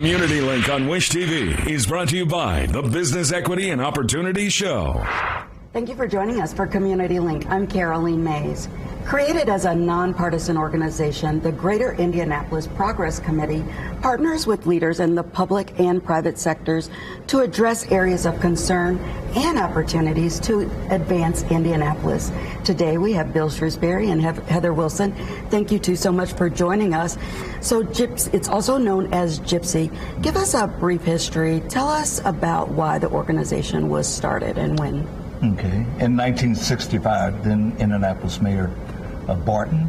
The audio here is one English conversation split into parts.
Community Link on Wish TV is brought to you by the Business Equity and Opportunity Show. Thank you for joining us for Community Link. I'm Caroline Mays. Created as a nonpartisan organization, the Greater Indianapolis Progress Committee partners with leaders in the public and private sectors to address areas of concern and opportunities to advance Indianapolis. Today we have Bill Shrewsbury and Heather Wilson. Thank you two so much for joining us. So it's also known as Gypsy. Give us a brief history. Tell us about why the organization was started and when. Okay. In 1965, then Indianapolis Mayor Barton,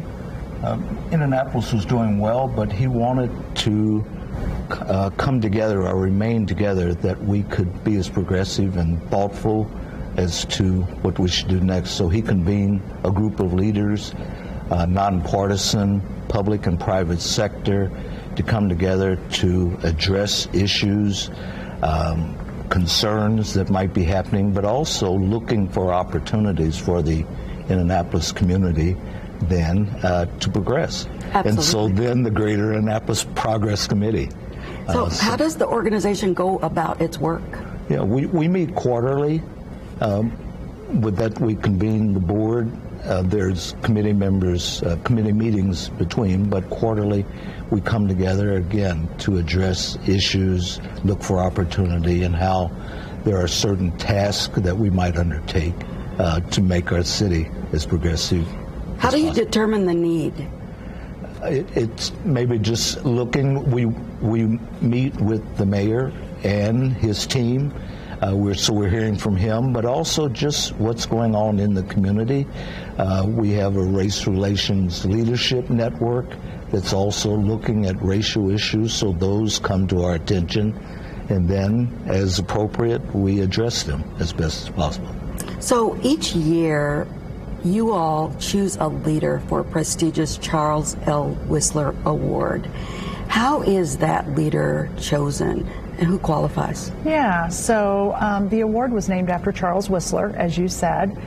Indianapolis was doing well, but he wanted to come together or remain together, that we could be as progressive and thoughtful as to what we should do next. So he convened a group of leaders, nonpartisan, public and private sector, to come together to address issues, concerns that might be happening, but also looking for opportunities for the Indianapolis community then to progress. Absolutely. And so then the Greater Indianapolis Progress Committee. So how does the organization go about its work? Yeah, we meet quarterly. With that, we convene the board. There's committee members, committee meetings between, but quarterly we come together again to address issues, look for opportunity, and how there are certain tasks that we might undertake to make our city as progressive. How do you determine the need? It's maybe just looking. We meet with the mayor and his team. We're hearing from him, but also just what's going on in the community. We have a race relations leadership network that's also looking at racial issues, so those come to our attention, and then, as appropriate, we address them as best as possible. So each year, you all choose a leader for a prestigious Charles L. Whistler Award. How is that leader chosen? And who qualifies? Yeah, so the award was named after Charles Whistler, as you said.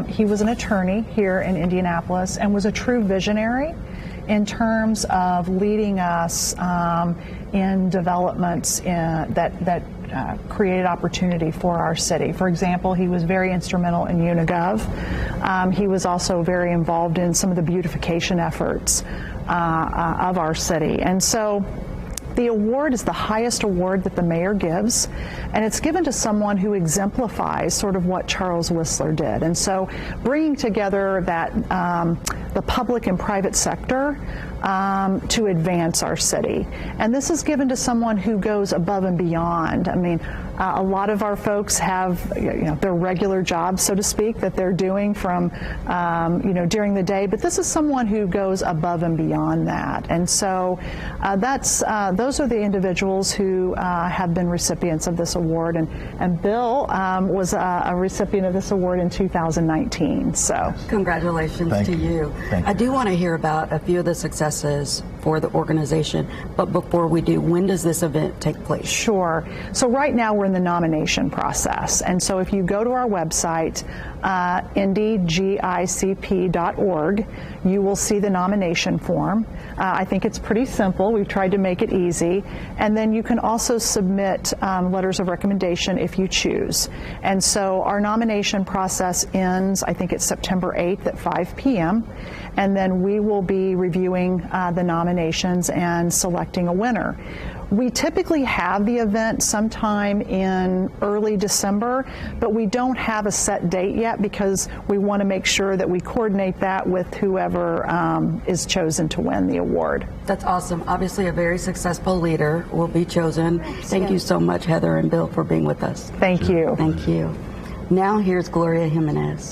He was an attorney here in Indianapolis and was a true visionary in terms of leading us in developments that created opportunity for our city. For example, he was very instrumental in UNIGov. He was also very involved in some of the beautification efforts of our city. And so the award is the highest award that the mayor gives, and it's given to someone who exemplifies sort of what Charles Whistler did. And so bringing together that the public and private sector to advance our city. And this is given to someone who goes above and beyond. I mean, a lot of our folks have, their regular jobs, so to speak, that they're doing from, during the day. But this is someone who goes above and beyond that. And so those are the individuals who have been recipients of this award. And Bill was a recipient of this award in 2019. So congratulations to you. Thank you. I do want to hear about a few of the successes for the organization, but before we do, when does this event take place? Sure. So right now we're in the nomination process, and so if you go to our website, indgicp.org, you will see the nomination form. I think it's pretty simple. We've tried to make it easy, and then you can also submit letters of recommendation if you choose. And so our nomination process ends, I think it's September 8th at 5 p.m., and then we will be reviewing the nominations and selecting a winner. We typically have the event sometime in early December, but we don't have a set date yet because we want to make sure that we coordinate that with whoever is chosen to win the award. That's awesome. Obviously, a very successful leader will be chosen. Thank you so much, Heather and Bill, for being with us. Thank you. Thank you. Now here's Gloria Jimenez.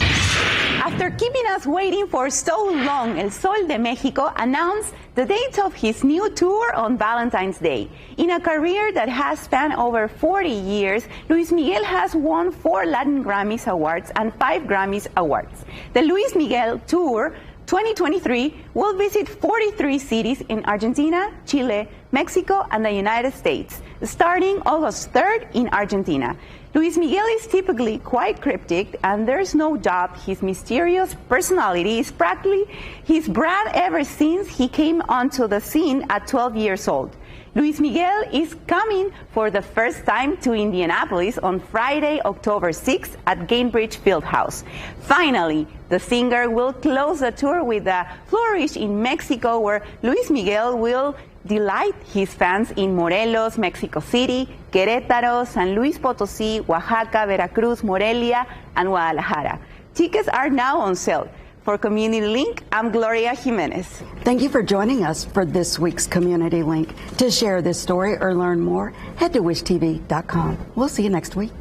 After keeping us waiting for so long, El Sol de Mexico announced the date of his new tour on Valentine's Day. In a career that has spanned over 40 years, Luis Miguel has won 4 Latin Grammys Awards and 5 Grammys Awards. The Luis Miguel Tour 2023 will visit 43 cities in Argentina, Chile, Mexico, and the United States, starting August 3rd in Argentina. Luis Miguel is typically quite cryptic, and there's no doubt his mysterious personality is practically his brand ever since he came onto the scene at 12 years old. Luis Miguel is coming for the first time to Indianapolis on Friday, October 6th at Gainbridge Fieldhouse. Finally, the singer will close the tour with a flourish in Mexico, where Luis Miguel will delight his fans in Morelos, Mexico City, Querétaro, San Luis Potosí, Oaxaca, Veracruz, Morelia, and Guadalajara. Tickets are now on sale. For Community Link, I'm Gloria Jimenez. Thank you for joining us for this week's Community Link. To share this story or learn more, head to wishtv.com. We'll see you next week.